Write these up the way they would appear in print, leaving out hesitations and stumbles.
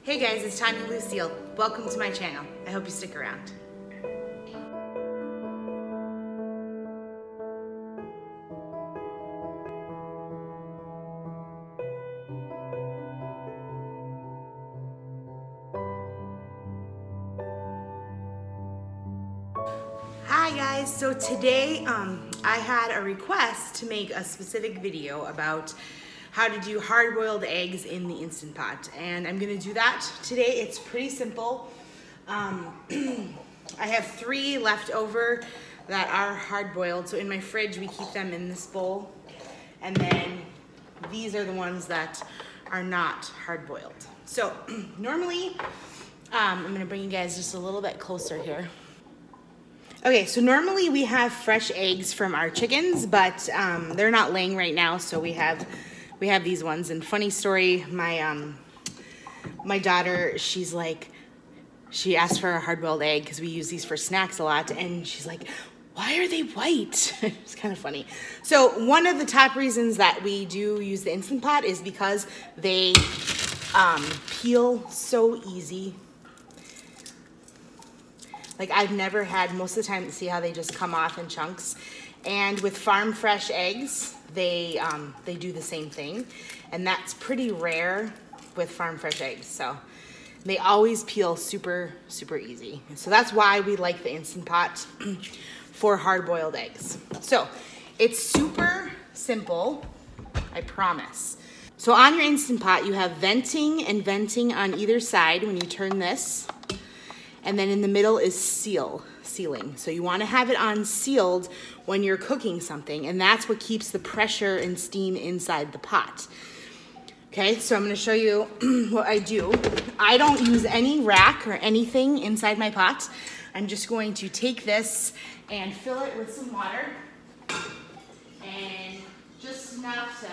Hey guys, it's Tanya Lucille. Welcome to my channel. I hope you stick around. Hi guys, so today I had a request to make a specific video about how to do hard-boiled eggs in the Instant Pot, and I'm gonna do that today. It's pretty simple. I have 3 left over that are hard-boiled, so in my fridge we keep them in this bowl, and then these are the ones that are not hard-boiled. So normally, I'm gonna bring you guys just a little bit closer here. Okay, so normally we have fresh eggs from our chickens, but they're not laying right now, so we have these ones. And funny story, my daughter, she asked for a hard-boiled egg because we use these for snacks a lot, and she's like, why are they white? It's kind of funny. So one of the top reasons that we do use the Instant Pot is because they peel so easy. Like, I've never had, most of the time, see how they just come off in chunks. And with farm fresh eggs, they do the same thing. And that's pretty rare with farm fresh eggs. So they always peel super, super easy. So that's why we like the Instant Pot for hard-boiled eggs. So it's super simple, I promise. So on your Instant Pot, you have venting and venting on either side when you turn this. And then in the middle is sealing. So you want to have it on sealed when you're cooking something, and that's what keeps the pressure and steam inside the pot. Okay, so I'm going to show you what I do. I don't use any rack or anything inside my pot. I'm just going to take this and fill it with some water, and just enough to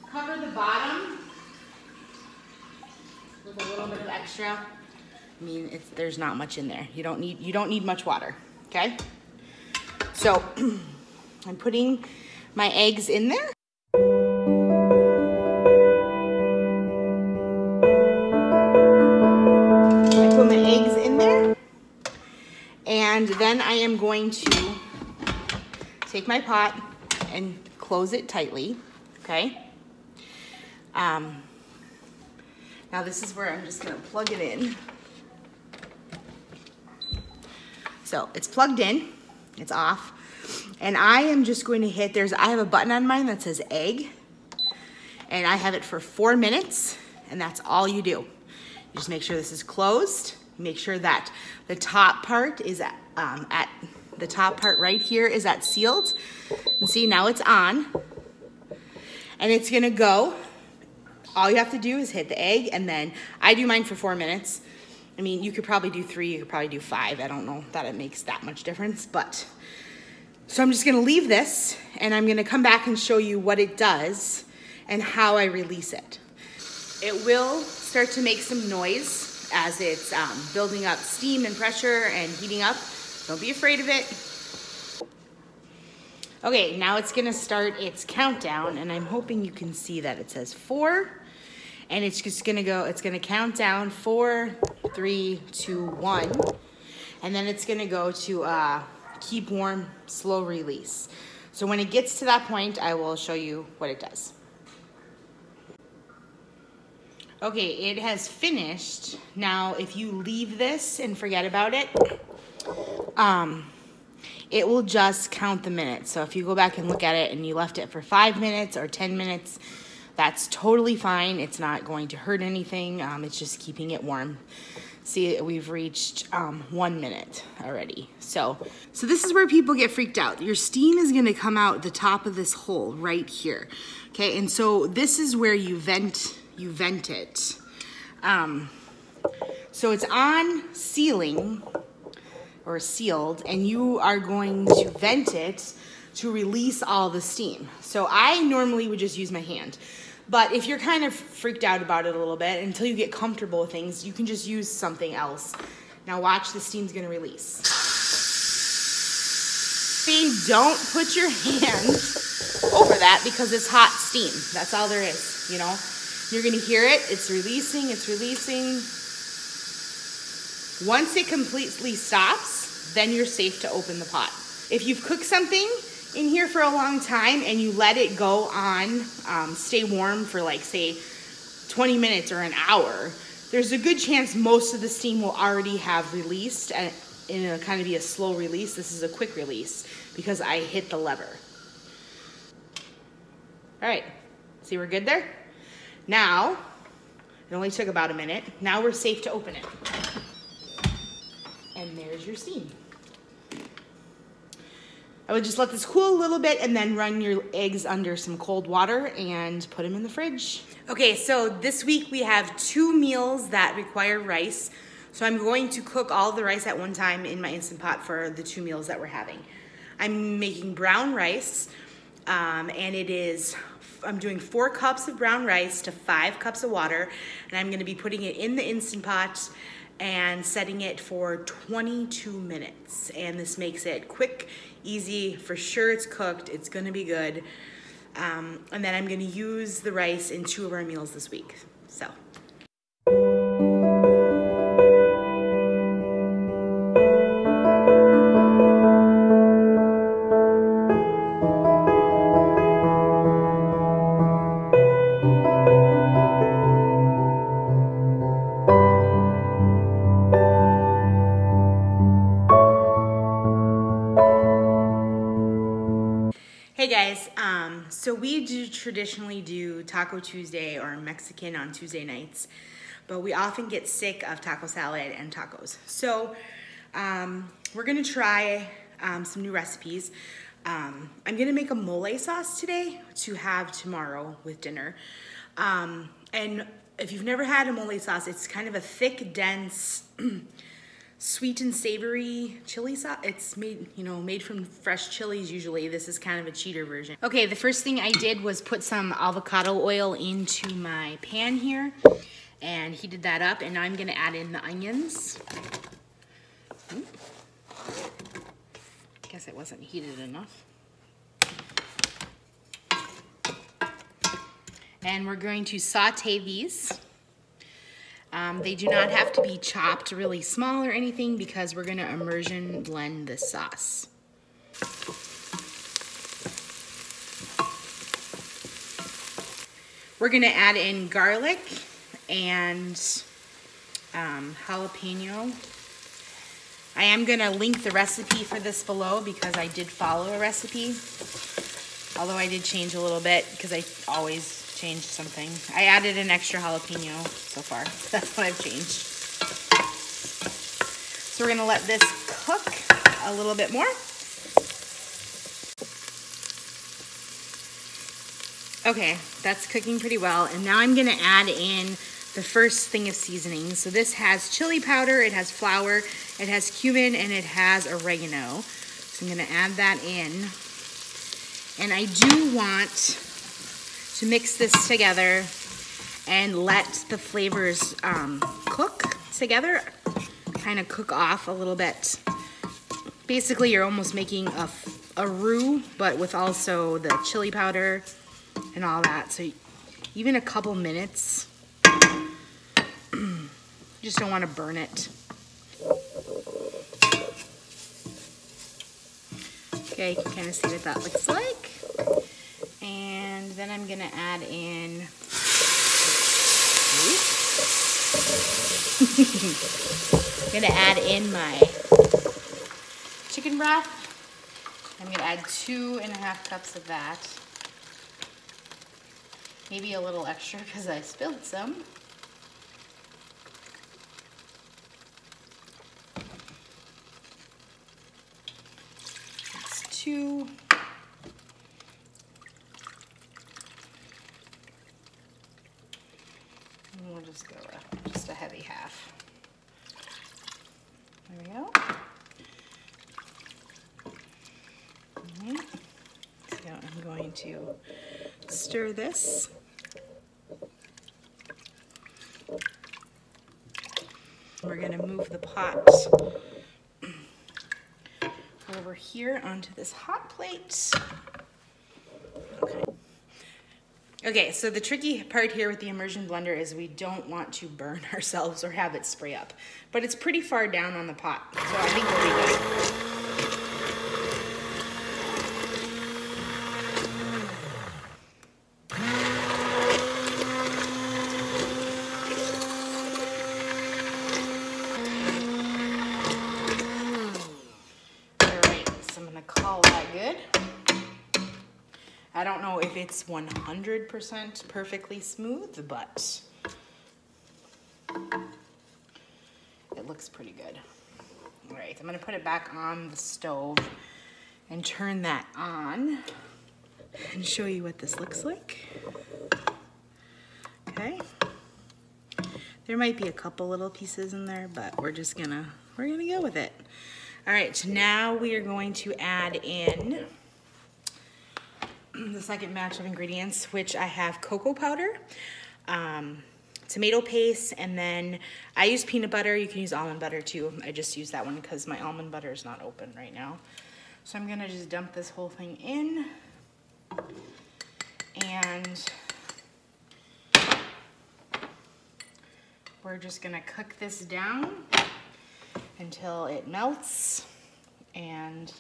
cover the bottom with a little bit of extra. I mean, there's not much in there. You don't need much water, okay? So I'm putting my eggs in there. I put my eggs in there, and then I am going to take my pot and close it tightly, okay? Now this is where I'm just gonna plug it in. So it's plugged in, it's off, and I am just going to hit, I have a button on mine that says egg, and I have it for 4 minutes, and that's all you do. You just make sure this is closed, make sure that the top part is the top part right here is at sealed, and see, now it's on, and it's gonna go. All you have to do is hit the egg, and then I do mine for 4 minutes. I mean, you could probably do 3, you could probably do 5. I don't know that it makes that much difference, but. So I'm just gonna leave this, and I'm gonna come back and show you what it does and how I release it. It will start to make some noise as it's building up steam and pressure and heating up. Don't be afraid of it. Okay, now it's gonna start its countdown, and I'm hoping you can see that it says 4. And it's just gonna go, it's gonna count down 4, 3, 2, 1. And then it's gonna go to keep warm, slow release. So when it gets to that point, I will show you what it does. Okay, it has finished. Now, if you leave this and forget about it, it will just count the minutes. So if you go back and look at it and you left it for 5 minutes or 10 minutes, that's totally fine. It's not going to hurt anything. It's just keeping it warm. See, we've reached 1 minute already. So this is where people get freaked out. Your steam is gonna come out the top of this hole right here. Okay, and so this is where you vent it. So it's on sealing or sealed, and you are going to vent it to release all the steam. So I normally would just use my hand. But if you're kind of freaked out about it a little bit, until you get comfortable with things, you can just use something else. Now watch, the steam's gonna release. See, don't put your hand over that because it's hot steam. That's all there is, you know? You're gonna hear it, it's releasing, it's releasing. Once it completely stops, then you're safe to open the pot. If you've cooked something in here for a long time and you let it go on, stay warm for like say 20 minutes or an hour, there's a good chance most of the steam will already have released, and it'll kind of be a slow release. This is a quick release because I hit the lever. All right, see we're good there? Now, it only took about a minute. Now we're safe to open it. And there's your steam. I would just let this cool a little bit and then run your eggs under some cold water and put them in the fridge. Okay, so this week we have 2 meals that require rice. So I'm going to cook all the rice at one time in my Instant Pot for the 2 meals that we're having. I'm making brown rice, and I'm doing 4 cups of brown rice to 5 cups of water, and I'm gonna be putting it in the Instant Pot and setting it for 22 minutes. And this makes it quick, easy, for sure it's cooked, it's gonna be good. And then I'm gonna use the rice in 2 of our meals this week, so. Hey guys, so we traditionally do Taco Tuesday or Mexican on Tuesday nights, but we often get sick of taco salad and tacos. So we're gonna try some new recipes. I'm gonna make a mole sauce today to have tomorrow with dinner. And if you've never had a mole sauce, it's kind of a thick, dense, sweet and savory chili sauce. It's made from fresh chilies usually. This is kind of a cheater version. Okay, the first thing I did was put some avocado oil into my pan here and heated that up, and now I'm gonna add in the onions. Guess it wasn't heated enough. And we're going to saute these. They do not have to be chopped really small or anything because we're gonna immersion blend this sauce. We're gonna add in garlic and jalapeno. I am gonna link the recipe for this below because I did follow a recipe, although I did change a little bit because I always changed something. I added an extra jalapeno so far. That's what I've changed. So we're gonna let this cook a little bit more. Okay, that's cooking pretty well. And now I'm gonna add in the first thing of seasoning. So this has chili powder, it has flour, it has cumin, and it has oregano. So I'm gonna add that in. And I do want to mix this together and let the flavors cook together, kind of cook off a little bit. Basically, you're almost making a roux, but with also the chili powder and all that. So even a couple minutes, you just don't want to burn it. Okay, you can kind of see what that looks like. And then I'm gonna add in, I'm gonna add in my chicken broth. I'm gonna add 2.5 cups of that. Maybe a little extra because I spilled some. That's 2. And we'll just go just a heavy half. There we go. Right. So I'm going to stir this. We're going to move the pot over here onto this hot plate. Okay. Okay, so the tricky part here with the immersion blender is we don't want to burn ourselves or have it spray up. But it's pretty far down on the pot, so I think we'll be good. I don't know if it's 100% perfectly smooth, but it looks pretty good. All right, I'm gonna put it back on the stove and turn that on and show you what this looks like. Okay. There might be a couple little pieces in there, but we're gonna go with it. All right, so now we are going to add in the second batch of ingredients, which I have cocoa powder, tomato paste, and then I use peanut butter. You can use almond butter too. I just use that one because my almond butter is not open right now. So I'm gonna just dump this whole thing in, and we're just gonna cook this down until it melts and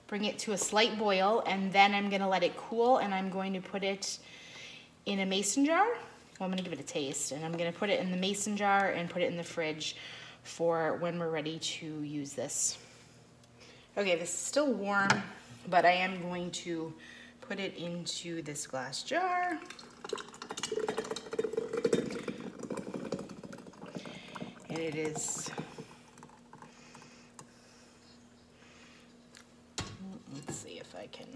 bring it to a slight boil, and then I'm gonna let it cool, and I'm going to put it in a mason jar. Well, I'm gonna give it a taste, and I'm gonna put it in the mason jar and put it in the fridge for when we're ready to use this. Okay, this is still warm, but I am going to put it into this glass jar. And it is, let's see if I can,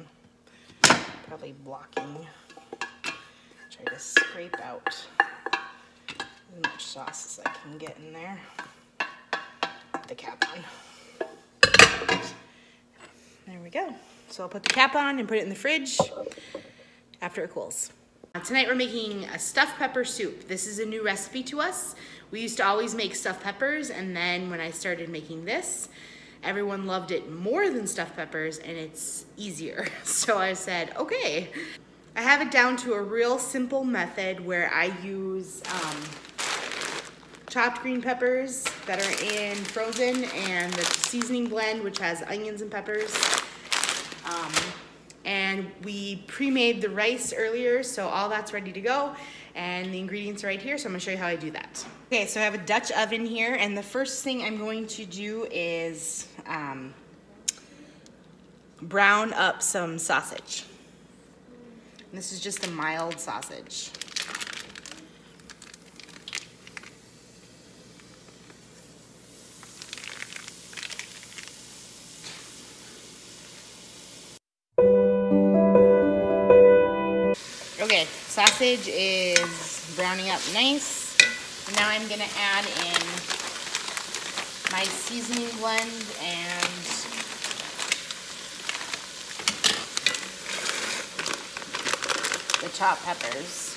probably blocking, try to scrape out as much sauce as I can get in there. Put the cap on. There we go. So I'll put the cap on and put it in the fridge after it cools. Tonight we're making a stuffed pepper soup. This is a new recipe to us. We used to always make stuffed peppers, and then when I started making this, everyone loved it more than stuffed peppers, and it's easier. So I said, okay. I have it down to a real simple method where I use chopped green peppers that are in frozen and the seasoning blend, which has onions and peppers. And we pre-made the rice earlier, so all that's ready to go. And the ingredients are right here, so I'm gonna show you how I do that. Okay, so I have a Dutch oven here, and the first thing I'm going to do is brown up some sausage. And this is just a mild sausage. Okay, sausage is browning up nice. And now I'm gonna add in my seasoning blend and the chopped peppers.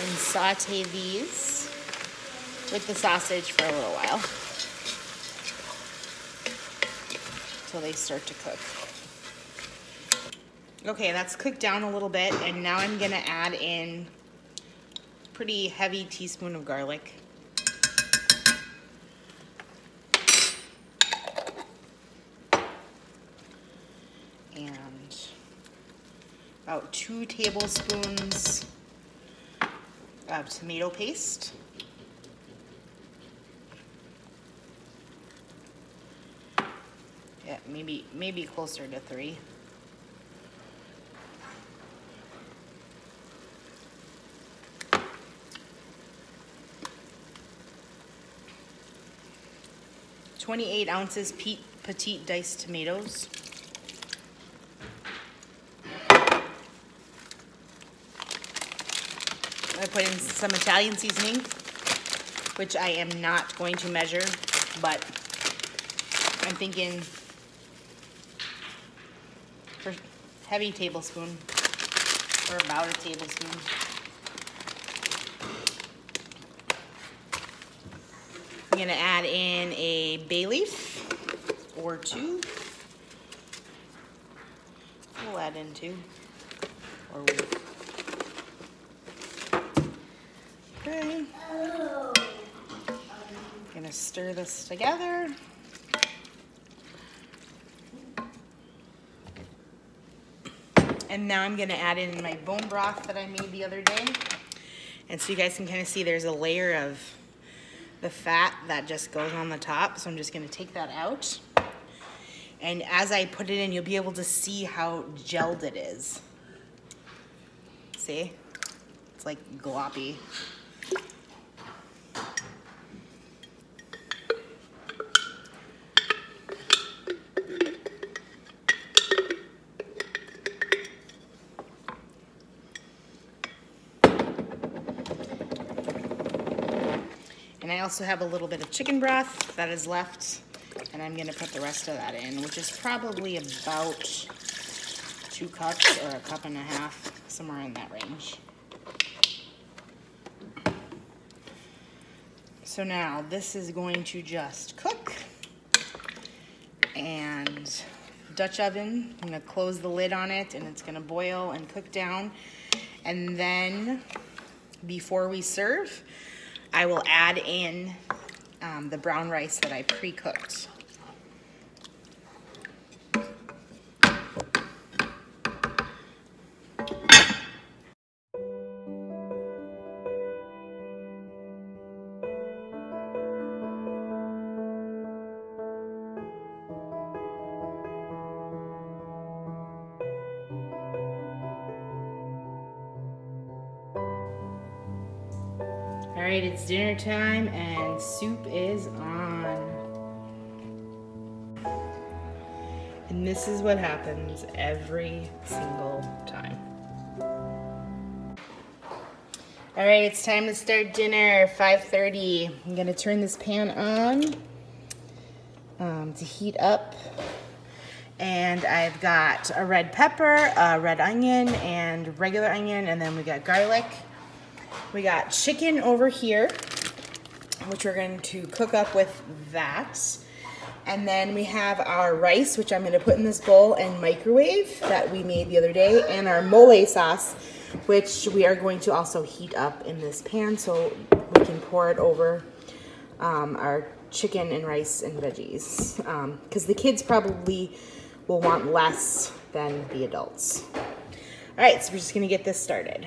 And saute these with the sausage for a little while until they start to cook. Okay, that's cooked down a little bit, and now I'm gonna add in a pretty heavy teaspoon of garlic. And about 2 tablespoons of tomato paste. Yeah, maybe closer to 3. (28 ounces petite diced tomatoes). I put in some Italian seasoning, which I am not going to measure, but I'm thinking for heavy tablespoon, or about a tablespoon. gonna add in a bay leaf or 2. We'll add in 2. Or we. Okay. Gonna stir this together. And now I'm gonna add in my bone broth that I made the other day. And so you guys can kind of see there's a layer of the fat that just goes on the top. So I'm just gonna take that out. And as I put it in, you'll be able to see how gelled it is. See? It's like gloppy. And I also have a little bit of chicken broth that is left, and I'm gonna put the rest of that in, which is probably about 2 cups or 1.5 cups, somewhere in that range. So now this is going to just cook, and Dutch oven, I'm gonna close the lid on it, and it's gonna boil and cook down. And then before we serve, I will add in the brown rice that I pre-cooked. All right, it's dinner time and soup is on. And this is what happens every single time. All right, it's time to start dinner, 5:30. I'm gonna turn this pan on to heat up. And I've got a red pepper, a red onion, and regular onion, and then we got garlic. We got chicken over here, which we're going to cook up with that. And then we have our rice, which I'm going to put in this bowl and microwave that we made the other day, and our mole sauce, which we are going to also heat up in this pan so we can pour it over our chicken and rice and veggies. Because the kids probably will want less than the adults. All right, so we're just going to get this started.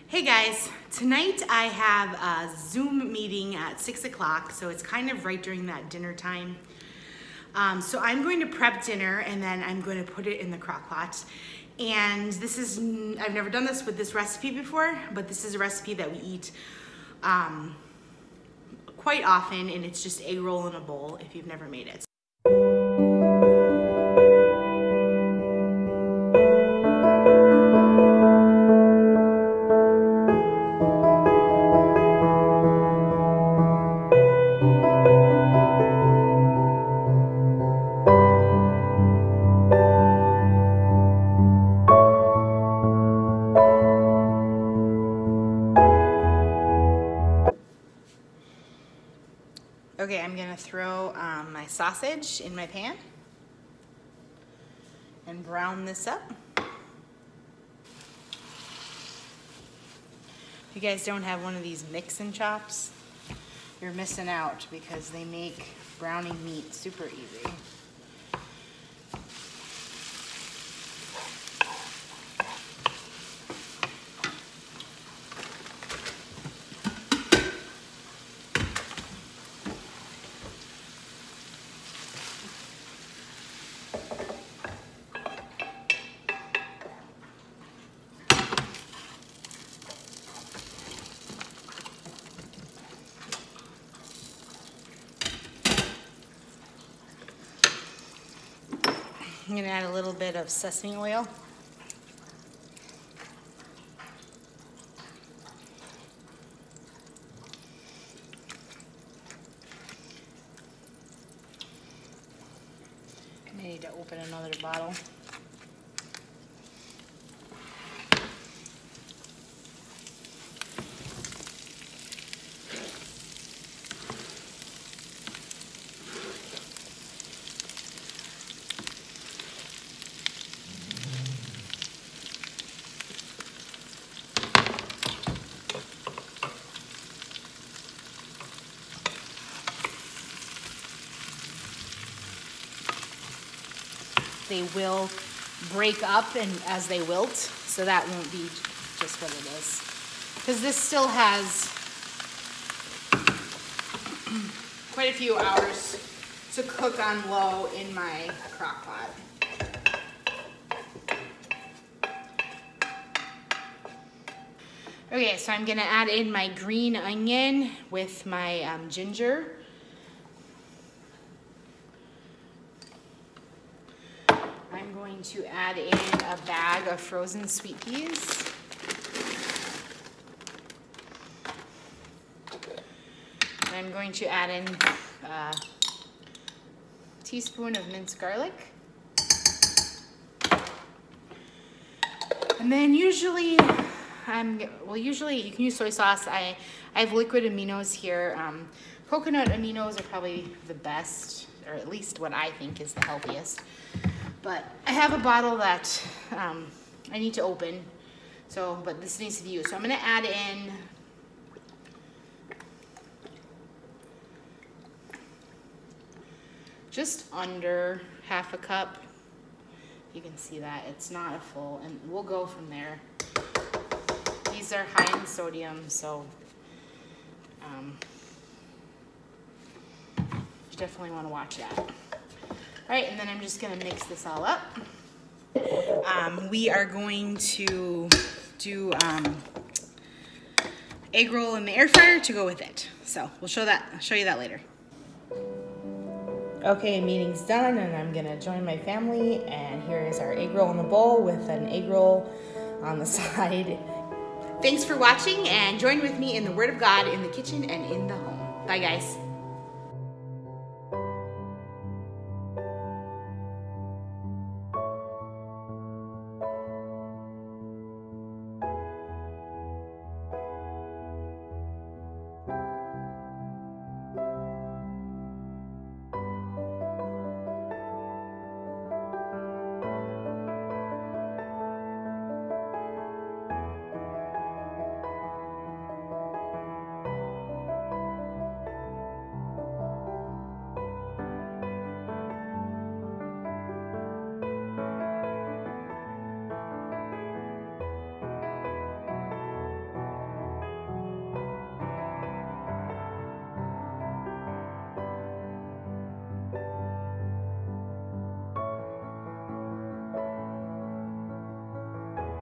Hey guys, tonight I have a Zoom meeting at 6 o'clock, so it's kind of right during that dinner time. So I'm going to prep dinner and then I'm going to put it in the crock pot. And this is, I've never done this with this recipe before, but this is a recipe that we eat quite often, and it's just egg roll in a bowl if you've never made it. Okay, I'm gonna throw my sausage in my pan and brown this up. If you guys don't have one of these mix-and chops, you're missing out because they make browning meat super easy. I'm gonna add a little bit of sesame oil. I need to open another bottle. They will break up and as they wilt, so that won't be just what it is. Because this still has quite a few hours to cook on low in my crock pot. Okay, so I'm gonna add in my green onion with my ginger. I'm going to add in a bag of frozen sweet peas. And I'm going to add in a teaspoon of minced garlic. And then usually you can use soy sauce. I have liquid aminos here. Coconut aminos are probably the best, or at least what I think is the healthiest. But I have a bottle that I need to open, but this needs to be used. So I'm gonna add in just under half a cup. You can see that it's not a full, and we'll go from there. These are high in sodium, so you definitely want to watch that. All right, and then I'm just gonna mix this all up. We are going to do egg roll in the air fryer to go with it. So I'll show you that later. Okay, meeting's done, and I'm gonna join my family, and here is our egg roll in the bowl with an egg roll on the side. Thanks for watching, and join with me in the Word of God in the kitchen and in the home. Bye, guys.